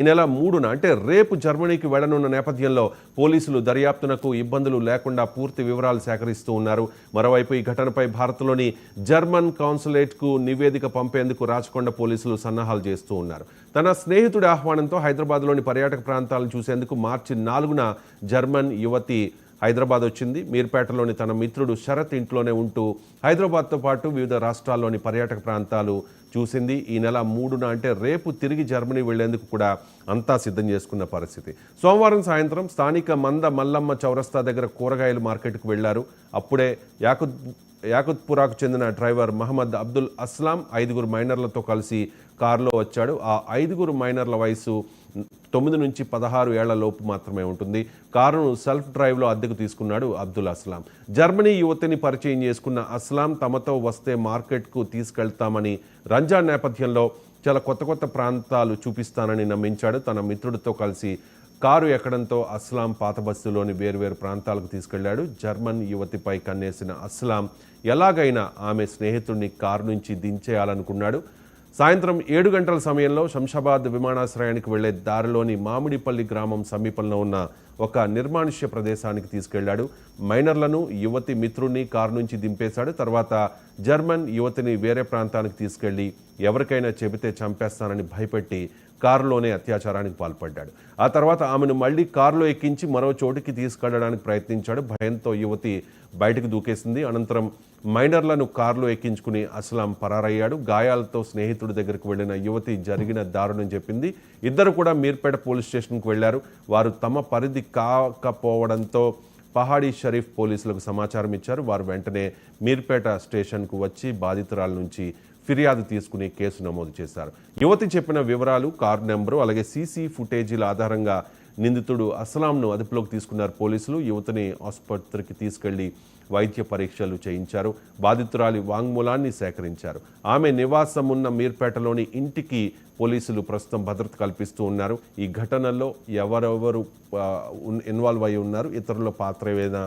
ఈ నెల 3న అంటే రేపు జర్మనీకి వెళ్లనున్న నేపథ్యంలో పోలీసులు దర్యాప్తునకు ఇబ్బందులు లేకుండా పూర్తి వివరాలు సేకరిస్తూ ఉన్నారు. మరోవైపు ఈ ఘటనపై భారత్లోని జర్మన్ కాన్సులేట్కు నివేదిక పంపేందుకు రాచకొండ పోలీసులు సన్నాహాలు చేస్తూ ఉన్నారు. తన స్నేహితుడి ఆహ్వానంతో హైదరాబాద్లోని పర్యాటక ప్రాంతాలను చూసేందుకు మార్చి 4న జర్మన్ యువతి హైదరాబాద్ వచ్చింది. మీర్పేటలోని తన మిత్రుడు శరత్ ఇంట్లోనే ఉంటూ హైదరాబాద్తో పాటు వివిధ రాష్ట్రాల్లోని పర్యాటక ప్రాంతాలు చూసింది. ఈ నెల 3న అంటే రేపు తిరిగి జర్మనీ వెళ్లేందుకు కూడా అంతా సిద్ధం చేసుకున్న పరిస్థితి. సోమవారం సాయంత్రం స్థానిక మంద మల్లమ్మ చౌరస్తా దగ్గర కూరగాయల మార్కెట్కు వెళ్లారు. అప్పుడే యాకుత్పురాకు చెందిన డ్రైవర్ మహమ్మద్ అబ్దుల్ అస్లాం 5 మైనర్లతో కలిసి కారులో వచ్చాడు. ఆ 5 మైనర్ల వయసు 9 నుంచి 16 ఏళ్ల లోపు మాత్రమే ఉంటుంది. కారును సెల్ఫ్ డ్రైవ్లో అద్దెకు తీసుకున్నాడు అబ్దుల్ అస్లాం. జర్మనీ యువతిని పరిచయం చేసుకున్న అస్లాం తమతో వస్తే మార్కెట్కు తీసుకెళ్తామని, రంజాన్ నేపథ్యంలో చాలా కొత్త ప్రాంతాలు చూపిస్తానని నమ్మించాడు. తన మిత్రుడితో కలిసి కారు ఎక్కడంతో అస్లాం పాత బస్తీలోని వేర్వేరు ప్రాంతాలకు తీసుకెళ్లాడు. జర్మన్ యువతిపై కన్నేసిన అస్లాం ఎలాగైనా ఆమె స్నేహితుడిని కారు నుంచి దించేయాలనుకున్నాడు. సాయంత్రం 7 గంటల సమయంలో శంషాబాద్ విమానాశ్రయానికి వెళ్లే దారిలోని మామిడిపల్లి గ్రామం సమీపంలో ఉన్న ఒక నిర్మానుష్య ప్రదేశానికి తీసుకెళ్లాడు. మైనర్లను, యువతి మిత్రుడిని కారు నుంచి దింపేశాడు. తర్వాత జర్మన్ యువతిని వేరే ప్రాంతానికి తీసుకెళ్లి ఎవరికైనా చెబితే చంపేస్తానని భయపెట్టి కారులోనే అత్యాచారానికి పాల్పడ్డాడు. ఆ తర్వాత ఆమెను మళ్లీ కారులో ఎక్కించి మరో చోటికి తీసుకెళ్లడానికి ప్రయత్నించాడు. భయంతో యువతి బయటకు దూకేసింది. అనంతరం మైనర్లను కారులో ఎక్కించుకుని అస్లాం పరారయ్యాడు. గాయాలతో స్నేహితుడి దగ్గరకు వెళ్లిన యువతి జరిగిన దారుణం చెప్పింది. ఇద్దరు కూడా మీర్పేట పోలీస్ స్టేషన్కు వెళ్లారు. వారు తమ పరిధి కాకపోవడంతో పహాడీ షరీఫ్ పోలీసులకు సమాచారం ఇచ్చారు. వారు వెంటనే మీర్పేట స్టేషన్కు వచ్చి బాధితురాల నుంచి ఫిర్యాదు తీసుకుని కేసు నమోదు చేశారు. యువతి చెప్పిన వివరాలు, కారు నెంబరు, అలాగే సీసీ ఫుటేజీల ఆధారంగా నిందితుడు అస్లాంను అదుపులోకి తీసుకున్నారు పోలీసులు. యువతిని ఆసుపత్రికి తీసుకెళ్లి వైద్య పరీక్షలు చేయించారు. బాధితురాలి వాంగ్మూలాన్ని సేకరించారు. ఆమె నివాసం ఉన్న మీర్పేటలోని ఇంటికి పోలీసులు ప్రస్తుతం భద్రత కల్పిస్తూ ఉన్నారు. ఈ ఘటనలో ఎవరెవరు ఇన్వాల్వ్ అయి ఉన్నారు, ఇతరుల పాత్ర ఏదైనా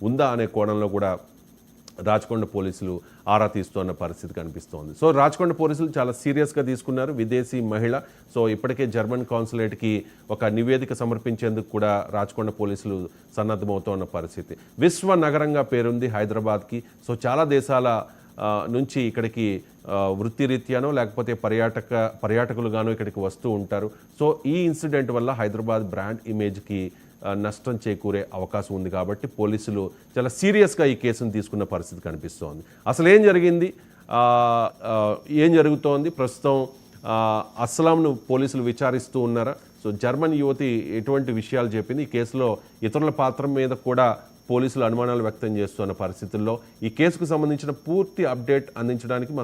ఉందా అనే కోణంలో కూడా రాచకొండ పోలీసులు ఆరా తీస్తున్న పరిస్థితి కనిపిస్తోంది. సో రాచకొండ పోలీసులు చాలా సీరియస్గా తీసుకున్నారు. విదేశీ మహిళ, సో ఇప్పటికే జర్మన్ కాన్సులేట్కి ఒక నివేదిక సమర్పించేందుకు కూడా రాచకొండ పోలీసులు సన్నద్ధమవుతున్న పరిస్థితి. విశ్వ నగరంగా పేరుంది హైదరాబాద్కి. సో చాలా దేశాల నుంచి ఇక్కడికి వృత్తిరీత్యానో లేకపోతే పర్యాటకులుగానో ఇక్కడికి వస్తూ ఉంటారు. సో ఈ ఇన్సిడెంట్ వల్ల హైదరాబాద్ బ్రాండ్ ఇమేజ్కి నష్టం చేకూరే అవకాశం ఉంది. కాబట్టి పోలీసులు చాలా సీరియస్గా ఈ కేసును తీసుకున్న పరిస్థితి కనిపిస్తోంది. అసలు ఏం జరిగింది, ఏం జరుగుతోంది, ప్రస్తుతం అస్లాంను పోలీసులు విచారిస్తూ ఉన్నారా? సో జర్మన్ యువతి ఎటువంటి విషయాలు చెప్పింది, ఈ కేసులో ఇతరుల పాత్ర మీద కూడా పోలీసులు అనుమానాలు వ్యక్తం చేస్తున్న పరిస్థితుల్లో ఈ కేసుకు సంబంధించిన పూర్తి అప్డేట్ అందించడానికి మా